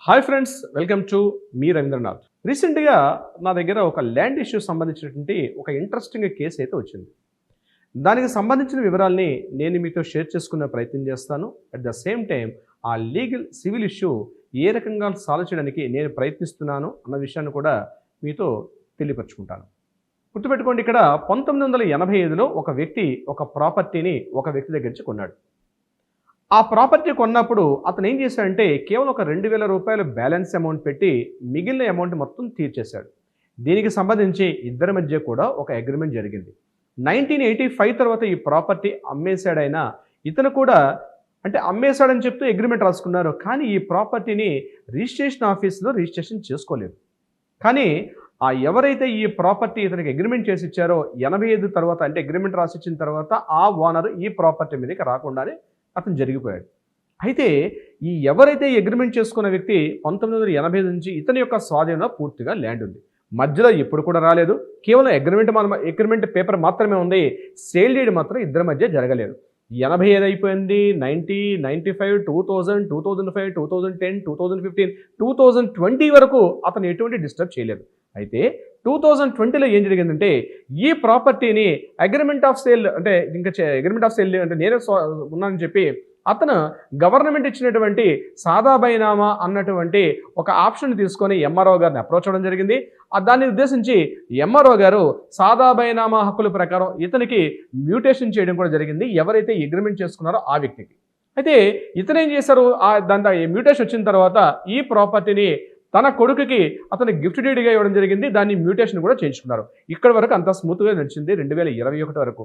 Hi friends, welcome to me Rabindranath. రీసెంట్గా నా దగ్గర ఒక ల్యాండ్ ఇష్యూ సంబంధించినటువంటి ఒక ఇంట్రెస్టింగ్ కేసు అయితే వచ్చింది. దానికి సంబంధించిన వివరాల్ని నేను మీతో షేర్ చేసుకునే ప్రయత్నం చేస్తాను. అట్ ద సేమ్ టైం ఆ సివిల్ ఇష్యూ ఏ రకంగా సాల్వ్ చేయడానికి నేను ప్రయత్నిస్తున్నాను అన్న విషయాన్ని కూడా మీతో తెలియపరుచుకుంటాను. గుర్తుపెట్టుకోండి, ఇక్కడ 1985లో ఒక వ్యక్తి ఒక ప్రాపర్టీని ఒక వ్యక్తి దగ్గర నుంచి కొన్నాడు. ఆ ప్రాపర్టీ కొన్నప్పుడు అతను ఏం చేశాడంటే కేవలం ఒక రూ. 2,000 బ్యాలెన్స్ అమౌంట్ పెట్టి మిగిలిన అమౌంట్ మొత్తం తీర్చేశాడు. దీనికి సంబంధించి ఇద్దరి మధ్య కూడా ఒక అగ్రిమెంట్ జరిగింది. 1985 తర్వాత ఈ ప్రాపర్టీ అమ్మేశాడైనా ఇతను కూడా అంటే అమ్మేశాడని చెప్తూ అగ్రిమెంట్ రాసుకున్నారు. కానీ ఈ ప్రాపర్టీని రిజిస్ట్రేషన్ ఆఫీస్లో రిజిస్ట్రేషన్ చేసుకోలేదు. కానీ ఎవరైతే ఈ ప్రాపర్టీ ఇతనికి అగ్రిమెంట్ చేసి ఇచ్చారో 85 తర్వాత అంటే అగ్రిమెంట్ రాసి ఇచ్చిన తర్వాత ఆ ఓనర్ ఈ ప్రాపర్టీ మీదకి రాకుండానే అతను జరిగిపోయాడు. అయితే ఎవరైతే అగ్రిమెంట్ చేసుకున్న వ్యక్తి 1985 నుంచి ఇతని యొక్క స్వాధీనంలో పూర్తిగా ల్యాండ్ ఉంది. మధ్యలో ఎప్పుడు కూడా రాలేదు. కేవలం అగ్రిమెంట్ పేపర్ మాత్రమే ఉంది. సేల్ డీడ్ మాత్రం ఇద్దరి మధ్య జరగలేదు. 85 అయిపోయింది, 90, 95, 2000, 2005, 2010, 2015, 2020 వరకు అతను ఎటువంటి డిస్టర్బ్ చేయలేదు. అయితే 2020లో ఏం జరిగిందంటే ఈ ప్రాపర్టీని అగ్రిమెంట్ ఆఫ్ సేల్ అంటే నేనే ఉన్నానని చెప్పి అతను గవర్నమెంట్ ఇచ్చినటువంటి సాదా బైనామా అన్నటువంటి ఒక ఆప్షన్ తీసుకొని ఎంఆర్ఓ గారిని అప్రోచ్ అవ్వడం జరిగింది. దాన్ని ఉద్దేశించి ఎంఆర్ఓ గారు సాదా బైనామా హక్కుల ప్రకారం ఇతనికి మ్యూటేషన్ చేయడం కూడా జరిగింది, ఎవరైతే అగ్రిమెంట్ చేసుకున్నారో ఆ వ్యక్తికి. అయితే ఇతను ఏం చేశారు, దాని మ్యూటేషన్ వచ్చిన తర్వాత ఈ ప్రాపర్టీని తన కొడుకుకి అతను గిఫ్ట్ డీడ్గా ఇవ్వడం జరిగింది. దాన్ని మ్యూటేషన్ కూడా చేయించుకున్నారు. ఇక్కడి వరకు అంత స్మూత్గా నడిచింది 2021 వరకు.